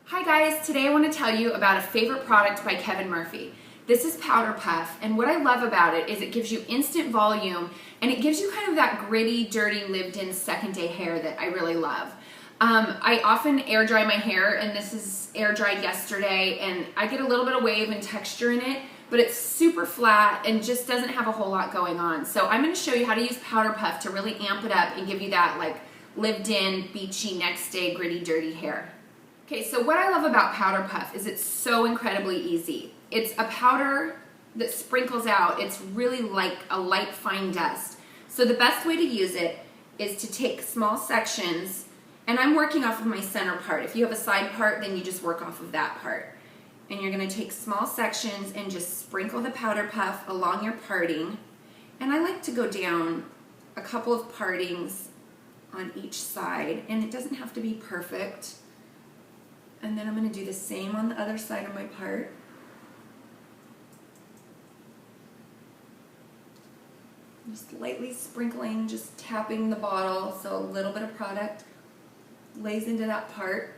Hi guys, today I want to tell you about a favorite product by Kevin Murphy. This is Powder.Puff, and what I love about it is it gives you instant volume and it gives you kind of that gritty, dirty, lived-in second day hair that I really love. I often air dry my hair, and this is air dried yesterday, and I get a little bit of wave and texture in it, but it's super flat and just doesn't have a whole lot going on. So I'm going to show you how to use Powder.Puff to really amp it up and give you that like lived-in, beachy, next day, gritty, dirty hair. Okay, so what I love about Powder.Puff is it's so incredibly easy. It's a powder that sprinkles out. It's really like a light fine dust. So the best way to use it is to take small sections, and I'm working off of my center part. If you have a side part, then you just work off of that part. And you're gonna take small sections and just sprinkle the Powder.Puff along your parting. And I like to go down a couple of partings on each side, and it doesn't have to be perfect. And then I'm going to do the same on the other side of my part. Just lightly sprinkling, just tapping the bottle so a little bit of product lays into that part.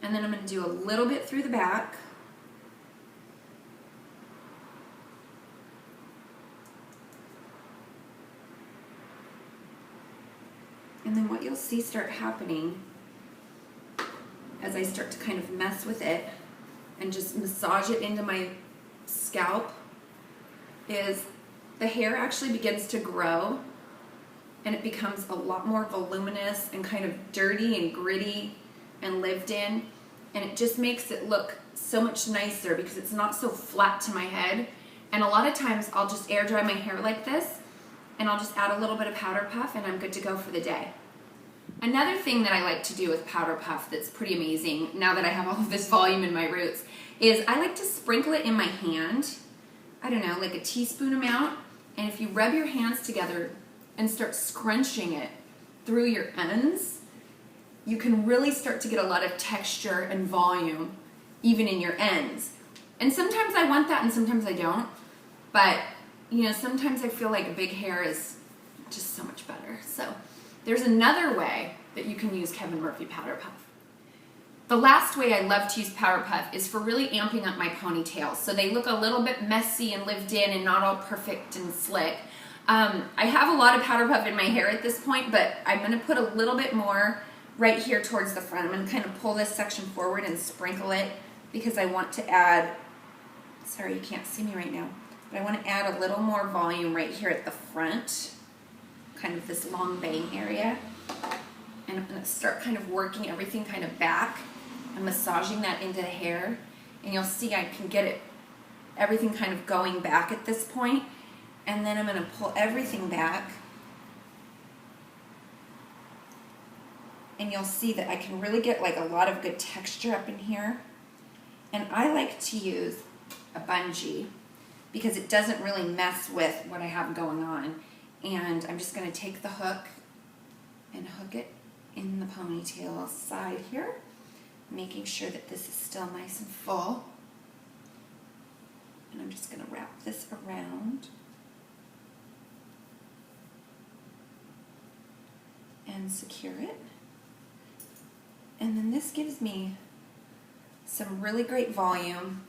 And then I'm going to do a little bit through the back. And then what you'll see start happening as I start to kind of mess with it and just massage it into my scalp is the hair actually begins to grow, and it becomes a lot more voluminous and kind of dirty and gritty and lived in, and it just makes it look so much nicer because it's not so flat to my head. And a lot of times I'll just air dry my hair like this, and I'll just add a little bit of Powder.Puff and I'm good to go for the day. Another thing that I like to do with Powder.Puff that's pretty amazing, now that I have all of this volume in my roots, is I like to sprinkle it in my hand, I don't know, like a teaspoon amount, and if you rub your hands together and start scrunching it through your ends, you can really start to get a lot of texture and volume even in your ends. And sometimes I want that and sometimes I don't, but you know, sometimes I feel like big hair is just so much better. So there's another way that you can use Kevin Murphy Powder.Puff. The last way I love to use Powder.Puff is for really amping up my ponytails, so they look a little bit messy and lived in and not all perfect and slick. I have a lot of Powder.Puff in my hair at this point, but I'm going to put a little bit more right here towards the front. I'm going to kind of pull this section forward and sprinkle it because I want to add, sorry you can't see me right now, but I want to add a little more volume right here at the front, kind of this long bang area. And I'm going to start kind of working everything kind of back and massaging that into the hair. And you'll see I can get it, everything kind of going back at this point. And then I'm going to pull everything back. And you'll see that I can really get like a lot of good texture up in here. And I like to use a bungee because it doesn't really mess with what I have going on. And I'm just going to take the hook and hook it in the ponytail side here, making sure that this is still nice and full. And I'm just going to wrap this around and secure it. And then this gives me some really great volume,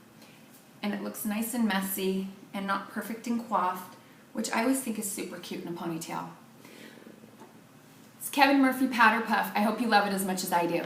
and it looks nice and messy and not perfect and coiffed, which I always think is super cute in a ponytail. It's Kevin Murphy Powder.Puff. I hope you love it as much as I do.